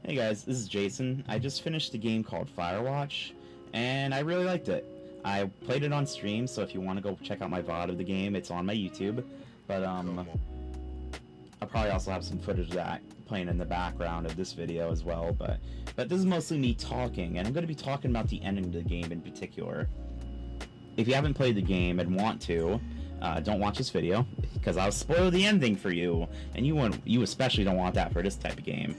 Hey guys, this is Jason. I just finished a game called Firewatch, and I really liked it. I played it on stream, so if you want to go check out my VOD of the game, it's on my YouTube. But I'll probably also have some footage of that playing in the background of this video as well. But this is mostly me talking, and I'm going to be talking about the ending of the game in particular. If you haven't played the game and want to, don't watch this video, because I'll spoil the ending for you, and you especially don't want that for this type of game.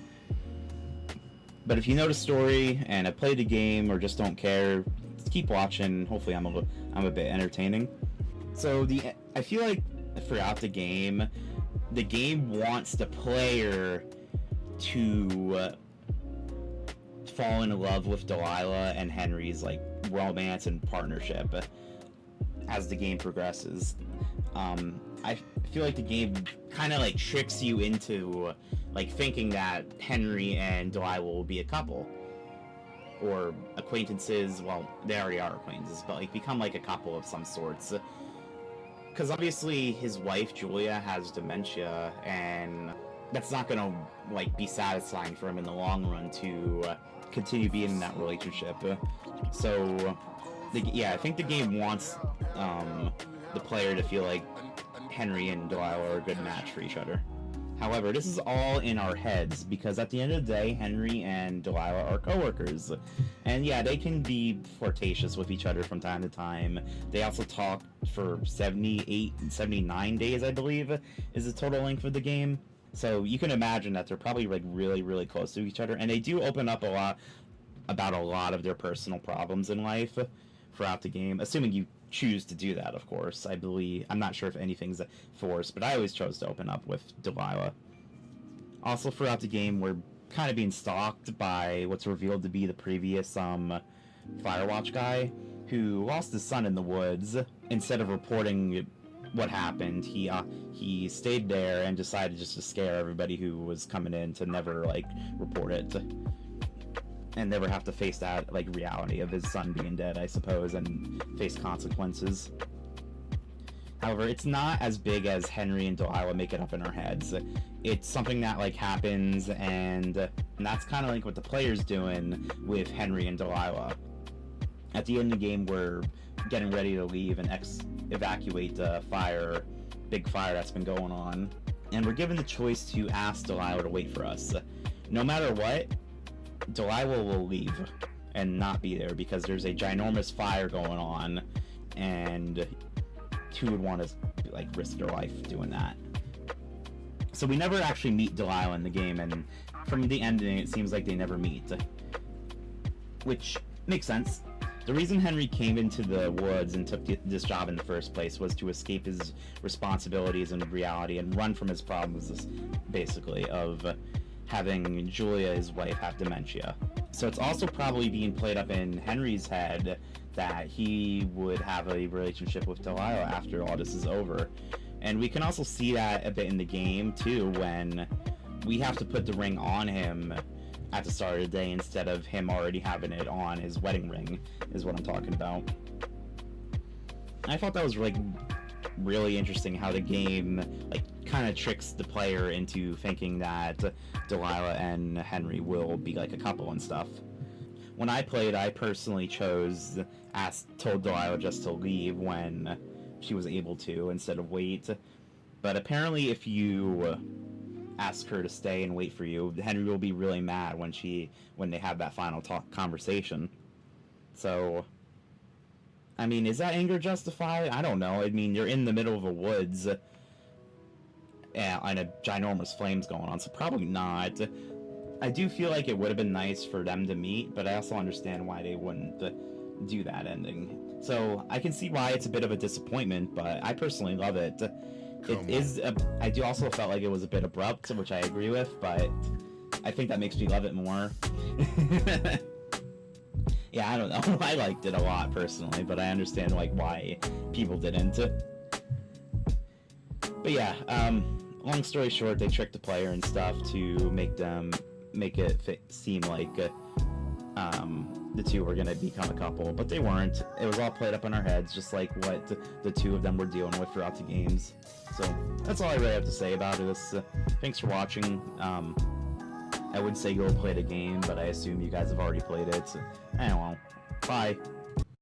But if you know the story and have played the game or just don't care, just keep watching. Hopefully I'm a bit entertaining. So I feel like throughout the game wants the player to fall in love with Delilah and Henry's like romance and partnership as the game progresses. I feel like the game kind of like tricks you into like thinking that Henry and Delilah will be a couple or acquaintances. Well, they already are acquaintances, but like become like a couple of some sorts. Because obviously his wife Julia has dementia, and that's not gonna like be satisfying for him in the long run to continue being in that relationship. So yeah, I think the game wants the player to feel like Henry and Delilah are a good match for each other. However, this is all in our heads, because at the end of the day, Henry and Delilah are coworkers. And yeah, they can be flirtatious with each other from time to time. They also talk for 78 and 79 days, I believe, is the total length of the game. So you can imagine that they're probably like really, really close to each other. And they do open up a lot about a lot of their personal problems in life throughout the game, assuming you choose to do that, of course. I'm not sure if anything's forced, but I always chose to open up with Delilah. Also, throughout the game, we're kind of being stalked by what's revealed to be the previous Firewatch guy, who lost his son in the woods. Instead of reporting what happened, he stayed there and decided just to scare everybody who was coming in to never like report it and never have to face that like reality of his son being dead, I suppose, and face consequences. However, it's not as big as Henry and Delilah make it up in our heads. It's something that like happens, and that's kind of like what the player's doing with Henry and Delilah. At the end of the game, we're getting ready to leave and evacuate the big fire that's been going on, and we're given the choice to ask Delilah to wait for us. No matter what, Delilah will leave and not be there because there's a ginormous fire going on, and who would want to like risk their life doing that? So we never actually meet Delilah in the game, and from the ending it seems like they never meet, which makes sense. The reason Henry came into the woods and took this job in the first place was to escape his responsibilities in reality and run from his problems, basically, of having Julia, his wife, have dementia. So it's also probably being played up in Henry's head that he would have a relationship with Delilah after all this is over. And we can also see that a bit in the game too, when we have to put the ring on him at the start of the day instead of him already having it on his wedding ring, is what I'm talking about. I thought that was like really interesting how the game like kind of tricks the player into thinking that Delilah and Henry will be like a couple and stuff. When I played, I personally told Delilah just to leave when she was able to instead of wait. But apparently if you ask her to stay and wait for you, Henry will be really mad when they have that final conversation. So I mean, is that anger justified? I don't know. I mean, you're in the middle of a woods and a ginormous flames going on, so probably not. I do feel like it would have been nice for them to meet, but I also understand why they wouldn't do that ending. So I can see why it's a bit of a disappointment, but I personally love it. I do also felt like it was a bit abrupt, which I agree with, but I think that makes me love it more. Yeah, I don't know. I liked it a lot personally, but I understand like why people didn't. But yeah, long story short, they tricked the player and stuff to make it seem like the two were gonna become a couple, but they weren't. It was all played up in our heads, just like what the two of them were dealing with throughout the games. So that's all I really have to say about this. Thanks for watching. I would say go play the game, but I assume you guys have already played it. So, I don't know. Bye.